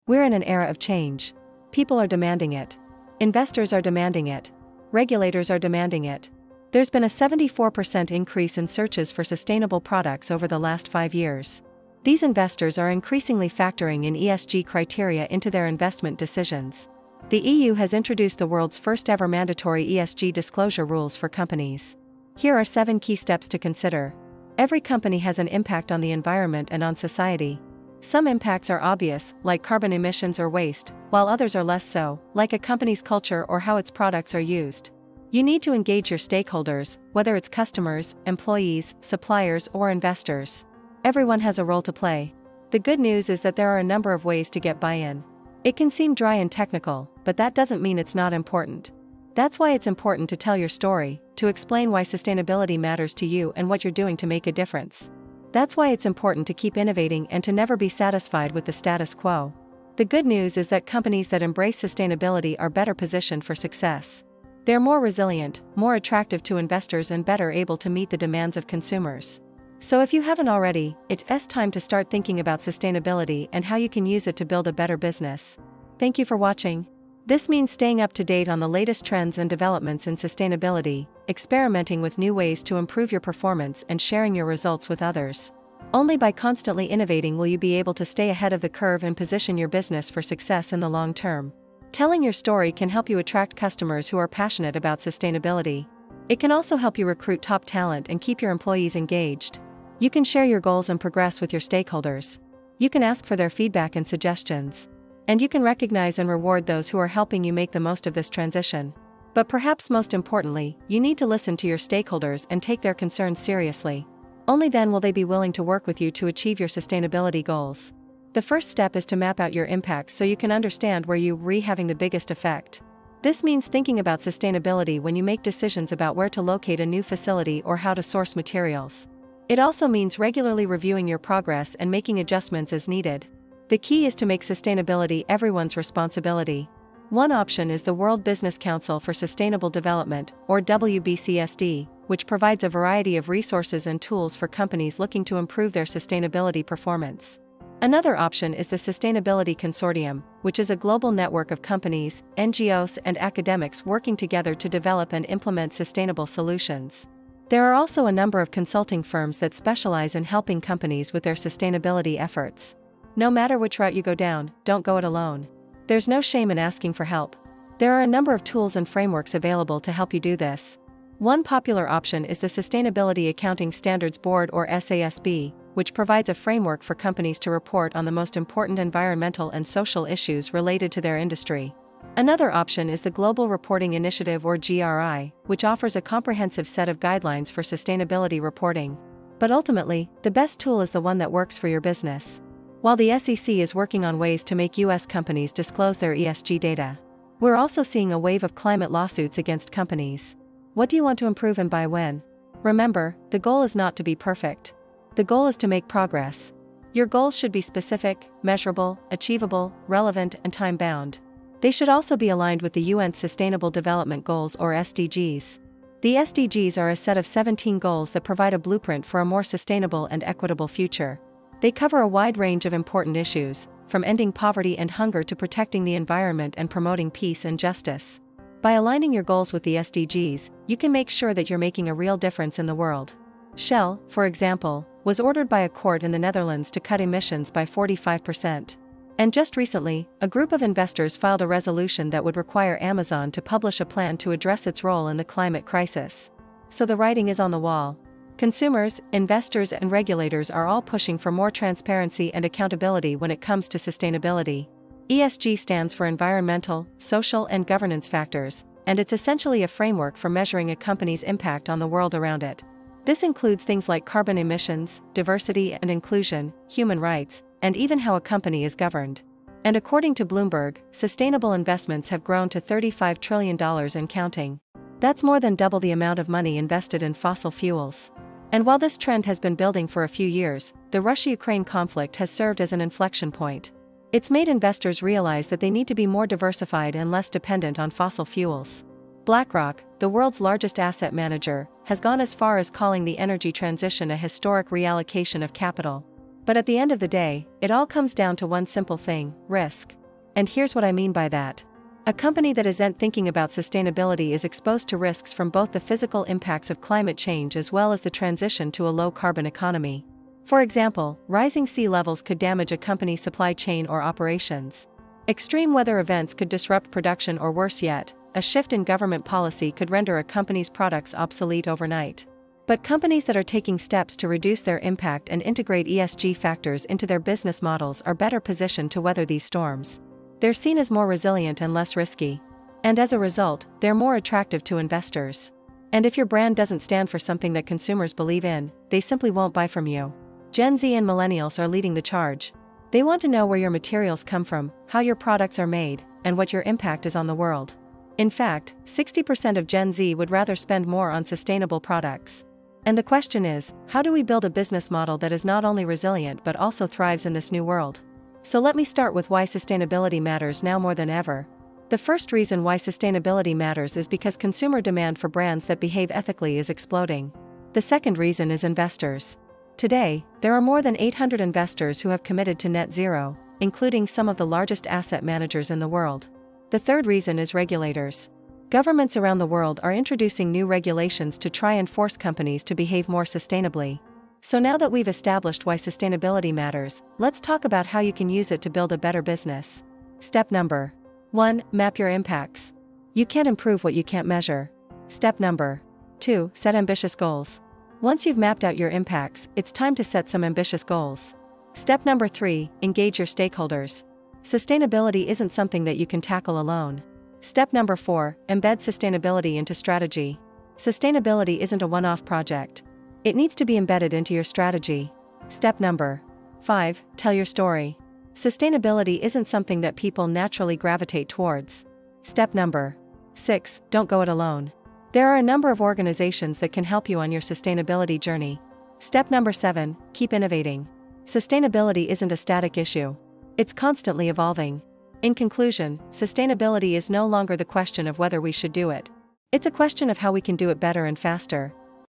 We're in an era of change. People are demanding it. Investors are demanding it. Regulators are demanding it. There's been a 74% increase in searches for sustainable products over the last 5 years. These investors are increasingly factoring in ESG criteria into their investment decisions. The EU has introduced the world's first ever mandatory ESG disclosure rules for companies. Here are 7 key steps to consider. Every company has an impact on the environment and on society. Some impacts are obvious, like carbon emissions or waste, while others are less so, like a company's culture or how its products are used. You need to engage your stakeholders, whether it's customers, employees, suppliers, or investors. Everyone has a role to play. The good news is that there are a number of ways to get buy-in. It can seem dry and technical, but that doesn't mean it's not important. That's why it's important to tell your story, to explain why sustainability matters to you and what you're doing to make a difference. That's why it's important to keep innovating and to never be satisfied with the status quo. The good news is that companies that embrace sustainability are better positioned for success. They're more resilient, more attractive to investors, and better able to meet the demands of consumers. So if you haven't already, it's time to start thinking about sustainability and how you can use it to build a better business. Thank you for watching. This means staying up to date on the latest trends and developments in sustainability, experimenting with new ways to improve your performance, and sharing your results with others. Only by constantly innovating will you be able to stay ahead of the curve and position your business for success in the long term. Telling your story can help you attract customers who are passionate about sustainability. It can also help you recruit top talent and keep your employees engaged. You can share your goals and progress with your stakeholders. You can ask for their feedback and suggestions. And you can recognize and reward those who are helping you make the most of this transition. But perhaps most importantly, you need to listen to your stakeholders and take their concerns seriously. Only then will they be willing to work with you to achieve your sustainability goals. The first step is to map out your impacts so you can understand where you're having the biggest effect. This means thinking about sustainability when you make decisions about where to locate a new facility or how to source materials. It also means regularly reviewing your progress and making adjustments as needed. The key is to make sustainability everyone's responsibility. One option is the World Business Council for Sustainable Development, or WBCSD, which provides a variety of resources and tools for companies looking to improve their sustainability performance. Another option is the Sustainability Consortium, which is a global network of companies, NGOs, and academics working together to develop and implement sustainable solutions. There are also a number of consulting firms that specialize in helping companies with their sustainability efforts. No matter which route you go down, don't go it alone. There's no shame in asking for help. There are a number of tools and frameworks available to help you do this. One popular option is the Sustainability Accounting Standards Board, or SASB, which provides a framework for companies to report on the most important environmental and social issues related to their industry. Another option is the Global Reporting Initiative, or GRI, which offers a comprehensive set of guidelines for sustainability reporting. But ultimately, the best tool is the one that works for your business. While the SEC is working on ways to make U.S. companies disclose their ESG data, we're also seeing a wave of climate lawsuits against companies. What do you want to improve and by when? Remember, the goal is not to be perfect. The goal is to make progress. Your goals should be specific, measurable, achievable, relevant, and time-bound. They should also be aligned with the UN's Sustainable Development Goals, or SDGs. The SDGs are a set of 17 goals that provide a blueprint for a more sustainable and equitable future. They cover a wide range of important issues, from ending poverty and hunger to protecting the environment and promoting peace and justice. By aligning your goals with the SDGs, you can make sure that you're making a real difference in the world. Shell, for example, was ordered by a court in the Netherlands to cut emissions by 45%. And just recently, a group of investors filed a resolution that would require Amazon to publish a plan to address its role in the climate crisis. So the writing is on the wall. Consumers, investors, and regulators are all pushing for more transparency and accountability when it comes to sustainability. ESG stands for environmental, social, and governance factors, and it's essentially a framework for measuring a company's impact on the world around it. This includes things like carbon emissions, diversity and inclusion, human rights, and even how a company is governed. And according to Bloomberg, sustainable investments have grown to $35 trillion and counting. That's more than double the amount of money invested in fossil fuels. And while this trend has been building for a few years, the Russia-Ukraine conflict has served as an inflection point. It's made investors realize that they need to be more diversified and less dependent on fossil fuels. BlackRock, the world's largest asset manager, has gone as far as calling the energy transition a historic reallocation of capital. But at the end of the day, it all comes down to one simple thing: risk. And here's what I mean by that. A company that isn't thinking about sustainability is exposed to risks from both the physical impacts of climate change as well as the transition to a low-carbon economy. For example, rising sea levels could damage a company's supply chain or operations. Extreme weather events could disrupt production, or worse yet, a shift in government policy could render a company's products obsolete overnight. But companies that are taking steps to reduce their impact and integrate ESG factors into their business models are better positioned to weather these storms. They're seen as more resilient and less risky. And as a result, they're more attractive to investors. And if your brand doesn't stand for something that consumers believe in, they simply won't buy from you. Gen Z and millennials are leading the charge. They want to know where your materials come from, how your products are made, and what your impact is on the world. In fact, 60% of Gen Z would rather spend more on sustainable products. And the question is, how do we build a business model that is not only resilient but also thrives in this new world? So let me start with why sustainability matters now more than ever. The first reason why sustainability matters is because consumer demand for brands that behave ethically is exploding. The second reason is investors. Today, there are more than 800 investors who have committed to net zero, including some of the largest asset managers in the world. The third reason is regulators. Governments around the world are introducing new regulations to try and force companies to behave more sustainably. So now that we've established why sustainability matters, let's talk about how you can use it to build a better business. Step number 1. Map your impacts. You can't improve what you can't measure. Step number 2. Set ambitious goals. Once you've mapped out your impacts, it's time to set some ambitious goals. Step number 3. Engage your stakeholders. Sustainability isn't something that you can tackle alone. Step number 4. Embed sustainability into strategy. Sustainability isn't a one-off project. It needs to be embedded into your strategy. Step number 5. Tell your story. Sustainability isn't something that people naturally gravitate towards. Step number 6. Don't go it alone. There are a number of organizations that can help you on your sustainability journey. Step number 7. Keep innovating. Sustainability isn't a static issue. It's constantly evolving. In conclusion, sustainability is no longer the question of whether we should do it. It's a question of how we can do it better and faster.